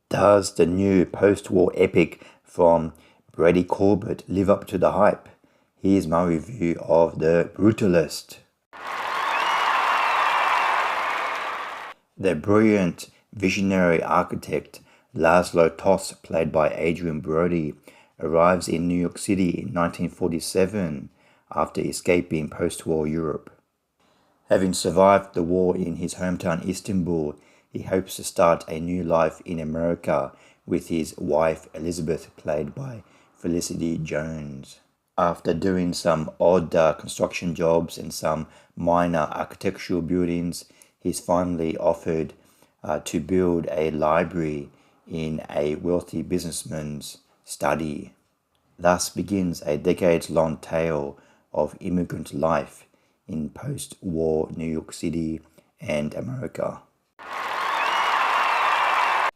Does the new post-war epic from Brady Corbet live up to the hype? Here's my review of The Brutalist. The brilliant visionary architect László Tóth, played by Adrien Brody, arrives in New York City in 1947 after escaping post-war Europe. Having survived the war in his hometown Istanbul, he hopes to start a new life in America with his wife Elizabeth, played by Felicity Jones. After doing some odd construction jobs and some minor architectural buildings, he's finally offered to build a library in a wealthy businessman's study. Thus begins a decades-long tale of immigrant life in post-war New York City and America.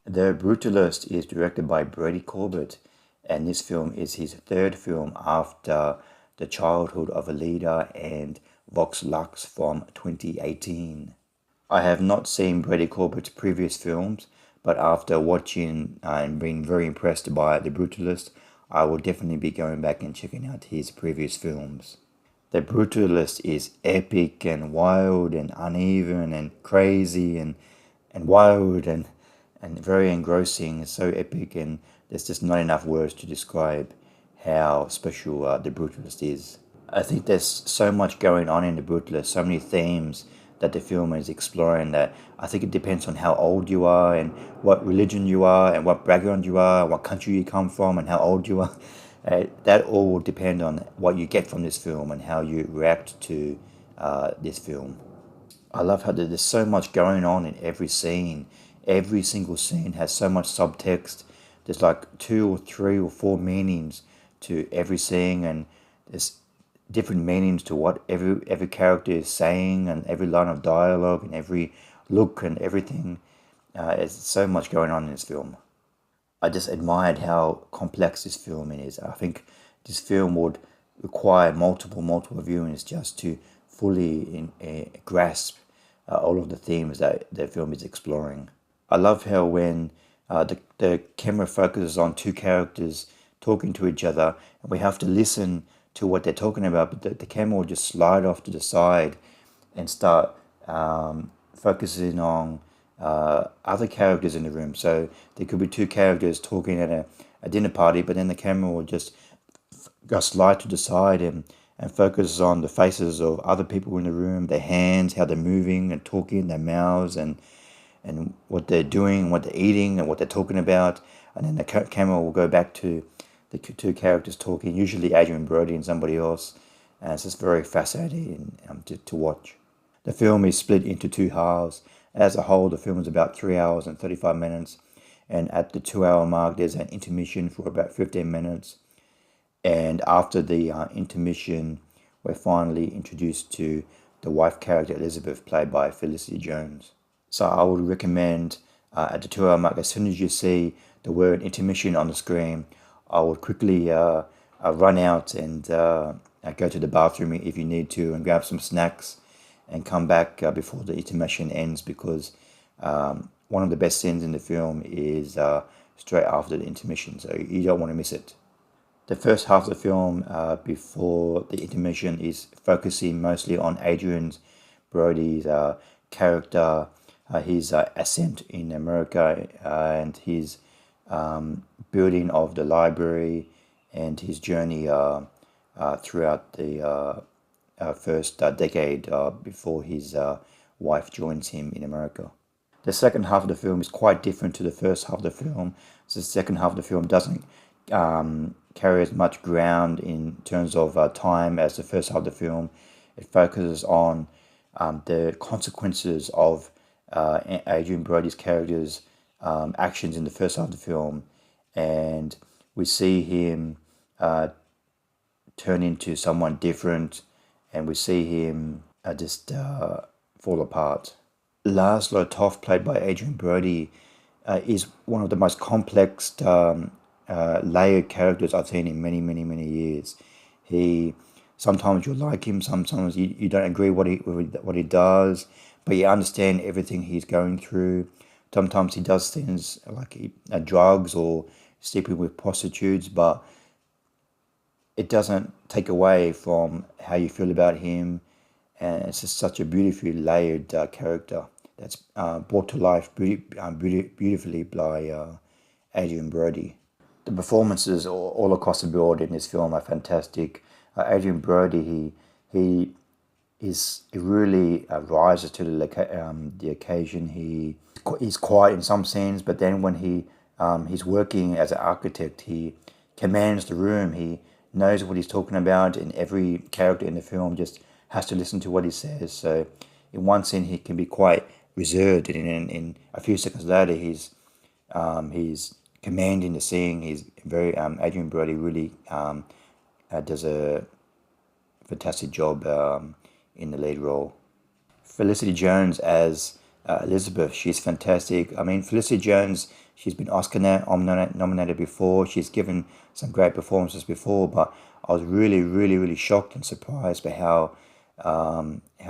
The Brutalist is directed by Brady Corbet, and this film is his third film after The Childhood of a Leader and Vox Lux from 2018. I have not seen Brady Corbet's previous films, but after watching and being very impressed by The Brutalist, I will definitely be going back and checking out his previous films. The Brutalist is epic and wild and uneven and crazy and wild and very engrossing. It's so epic, and there's just not enough words to describe how special The Brutalist is. I think there's so much going on in The Brutalist, so many themes that the film is exploring, that I think it depends on how old you are and what religion you are and what background you are, what country you come from and how old you are. That all will depend on what you get from this film and how you react to this film. I love how there's so much going on in every scene. Every single scene has so much subtext. There's like 2 or 3 or 4 meanings to every scene, and there's different meanings to what every character is saying, and every line of dialogue and every look and everything. There's so much going on in this film. I just admired how complex this film is. I think this film would require multiple viewings just to fully grasp all of the themes that the film is exploring. I love how when the camera focuses on 2 characters talking to each other, and we have to listen to what they're talking about, but the camera will just slide off to the side and start focusing on other characters in the room. So there could be 2 characters talking at a dinner party, but then the camera will just slide to the side and focus on the faces of other people in the room, their hands, how they're moving and talking, their mouths, and what they're doing, what they're eating, and what they're talking about. And then the camera will go back to the 2 characters talking, usually Adrien Brody and somebody else. And it's just very fascinating to watch. The film is split into 2 halves. As a whole, the film is about 3 hours and 35 minutes. And at the 2-hour mark, there's an intermission for about 15 minutes. And after the intermission, we're finally introduced to the wife character, Elizabeth, played by Felicity Jones. So I would recommend at the 2-hour mark, as soon as you see the word intermission on the screen, I would quickly run out and go to the bathroom if you need to, and grab some snacks and come back before the intermission ends, because one of the best scenes in the film is straight after the intermission, so you don't want to miss it. The first half of the film, before the intermission, is focusing mostly on Adrien Brody's character, his ascent in America, and his building of the library, and his journey throughout the first decade before his wife joins him in America. The second half of the film is quite different to the first half of the film. So the second half of the film doesn't carry as much ground in terms of time as the first half of the film. It focuses on the consequences of Adrien Brody's character's actions in the first half of the film, and we see him turn into someone different, and we see him just fall apart. László Tóth, played by Adrien Brody, is one of the most complex layered characters I've seen in many years. Sometimes you like him, sometimes you don't agree what he does, but you understand everything he's going through Sometimes he does things like drugs or sleeping with prostitutes, but it doesn't take away from how you feel about him. And it's just such a beautifully layered character that's brought to life beautifully by Adrien Brody. The performances all across the board in this film are fantastic. Adrien Brody, he really rises to the occasion. He's quiet in some scenes, but then when he's working as an architect, he commands the room. He knows what he's talking about, and every character in the film just has to listen to what he says. So in one scene, he can be quite reserved, and in a few seconds later, he's commanding the scene. He's very Adrien Brody really does a fantastic job in the lead role. Felicity Jones as Elizabeth, she's fantastic. I mean, Felicity Jones, she's been Oscar nominated before. She's given some great performances before, but I was really, really, really shocked and surprised by how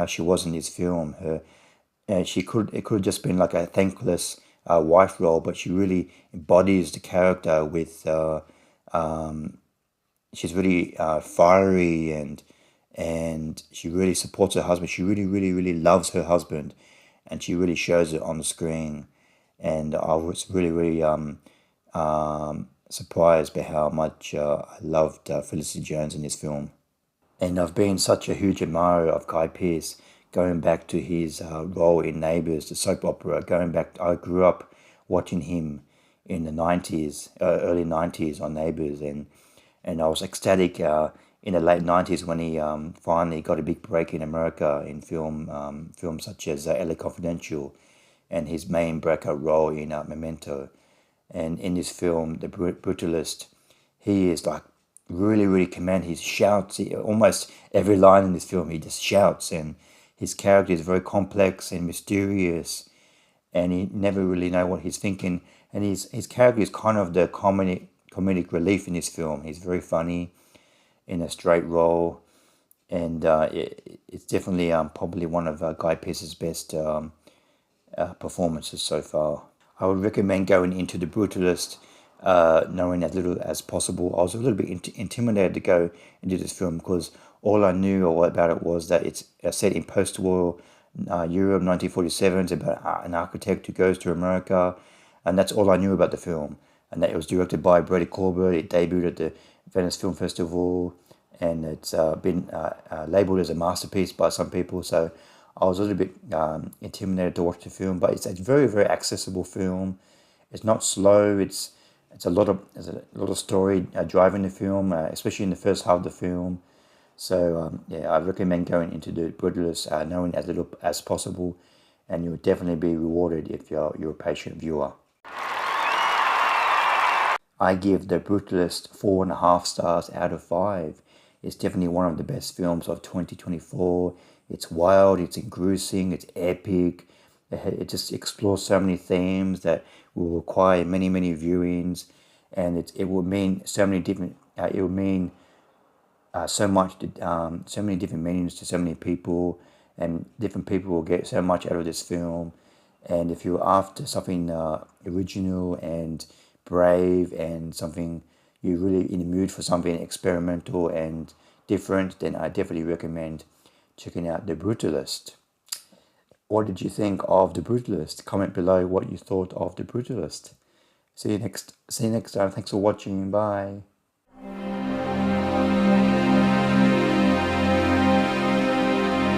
she was in this film. It could have just been like a thankless wife role, but she really embodies the character with. She's really fiery and she really supports her husband. She really, really, really loves her husband, and she really shows it on the screen. And I was really, really surprised by how much I loved Felicity Jones in this film. And I've been such a huge admirer of Guy Pearce, going back to his role in Neighbours, the soap opera. Going back, I grew up watching him in the 90s, early 90s on Neighbours, and I was ecstatic in the late 90s when he finally got a big break in America in films such as LA Confidential and his main breakout role in Memento. And in this film, The Brutalist, he is like really, really command. He shouts, almost every line in this film, he just shouts. And his character is very complex and mysterious, and you never really know what he's thinking. And his character is kind of the comedic relief in this film. He's very funny in a straight role, and it's definitely probably one of Guy Pearce's best performances so far. I would recommend going into The Brutalist knowing as little as possible. I was a little bit intimidated to go into this film because all I knew about it was that it's set in post-war Europe, 1947. It's about an architect who goes to America, and that's all I knew about the film. And that it was directed by Brady Corbet. It debuted at the Venice Film Festival, and it's been labelled as a masterpiece by some people. So I was a little bit intimidated to watch the film, but it's a very, very accessible film. It's not slow. There's a lot of story driving the film, especially in the first half of the film. So yeah, I recommend going into The Brutalist knowing as little as possible, and you'll definitely be rewarded if you're a patient viewer. I give The Brutalist 4.5 stars out of 5. It's definitely one of the best films of 2024. It's wild, it's engrossing, it's epic. It just explores so many themes that will require many, many viewings, and it will mean so many different. It will mean so much, so many different meanings to so many people, and different people will get so much out of this film. And if you're after something original and brave and something you're really in the mood for something experimental and different, then I definitely recommend checking out The Brutalist. What did you think of The Brutalist? Comment below what you thought of The Brutalist. See you next time. Thanks for watching. Bye.